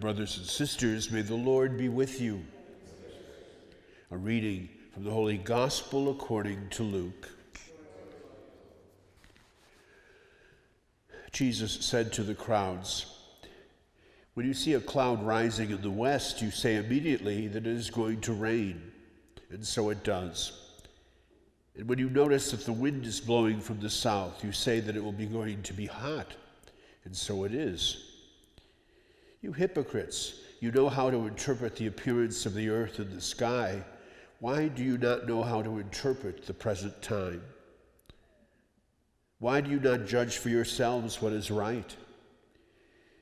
brothers and sisters, may the Lord be with you. A reading from the Holy Gospel according to Luke. Jesus said to the crowds, "When you see a cloud rising in the west, you say immediately that it is going to rain, and so it does. And when you notice that the wind is blowing from the south, you say that it will be going to be hot, and so it is. You hypocrites, you know how to interpret the appearance of the earth and the sky. Why do you not know how to interpret the present time? Why do you not judge for yourselves what is right?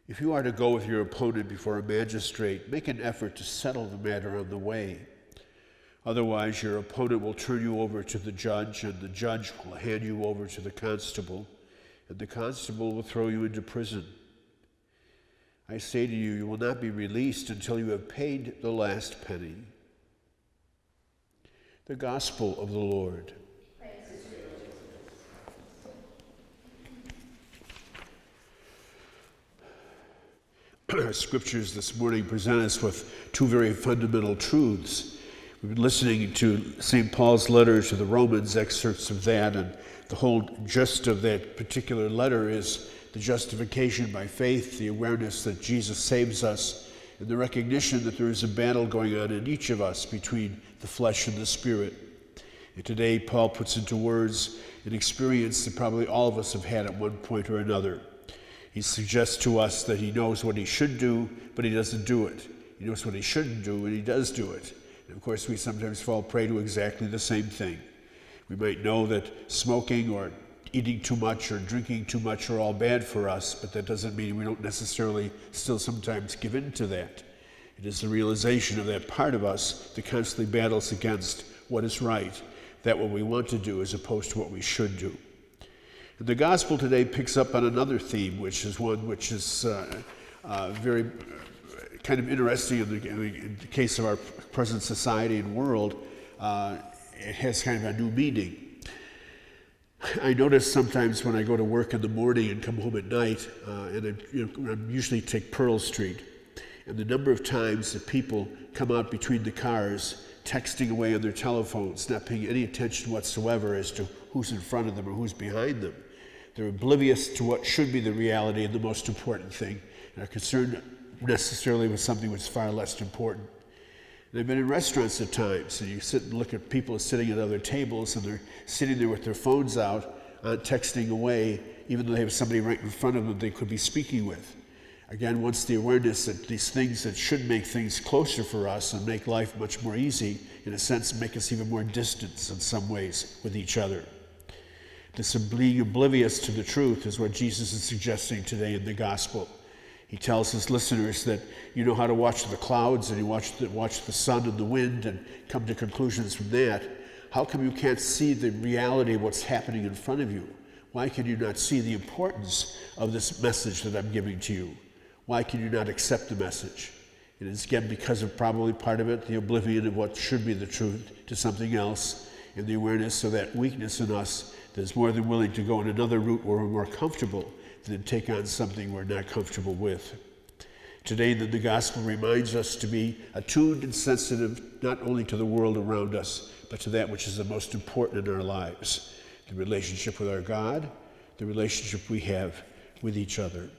If you are to go with your opponent before a magistrate, make an effort to settle the matter on the way. Otherwise, your opponent will turn you over to the judge, and the judge will hand you over to the constable, and the constable will throw you into prison. I say to you, you will not be released until you have paid the last penny." The Gospel of the Lord. Our scriptures this morning present us with two very fundamental truths. We've been listening to St. Paul's letter to the Romans, excerpts of that, and the whole gist of that particular letter is the justification by faith, the awareness that Jesus saves us, and the recognition that there is a battle going on in each of us between the flesh and the spirit. And today, Paul puts into words an experience that probably all of us have had at one point or another. He suggests to us that he knows what he should do, but he doesn't do it. He knows what he shouldn't do, and he does do it. And of course, we sometimes fall prey to exactly the same thing. We might know that smoking or eating too much or drinking too much are all bad for us, but that doesn't mean we don't necessarily still sometimes give in to that. It is the realization of that part of us that constantly battles against what is right, that what we want to do as opposed to what we should do. And the gospel today picks up on another theme, which is one which is very kind of interesting in the case of our present society and world. It has kind of a new meaning. I notice sometimes when I go to work in the morning and come home at night, and I usually take Pearl Street, and the number of times that people come out between the cars texting away on their telephones, not paying any attention whatsoever as to who's in front of them or who's behind them. They're oblivious to what should be the reality and the most important thing, and are concerned necessarily with something which is far less important. And I've been in restaurants at times, and you sit and look at people sitting at other tables, and they're sitting there with their phones out, texting away, even though they have somebody right in front of them they could be speaking with. Again, once the awareness that these things that should make things closer for us and make life much more easy, in a sense, make us even more distant in some ways with each other. This being oblivious to the truth is what Jesus is suggesting today in the gospel. He tells his listeners that you know how to watch the clouds and you watch the sun and the wind and come to conclusions from that. How come you can't see the reality of what's happening in front of you? Why can you not see the importance of this message that I'm giving to you? Why can you not accept the message? It is again because of probably part of it, the oblivion of what should be the truth to something else, and the awareness of that weakness in us that is more than willing to go in another route where we're more comfortable than take on something we're not comfortable with. Today, the gospel reminds us to be attuned and sensitive not only to the world around us, but to that which is the most important in our lives, the relationship with our God, the relationship we have with each other.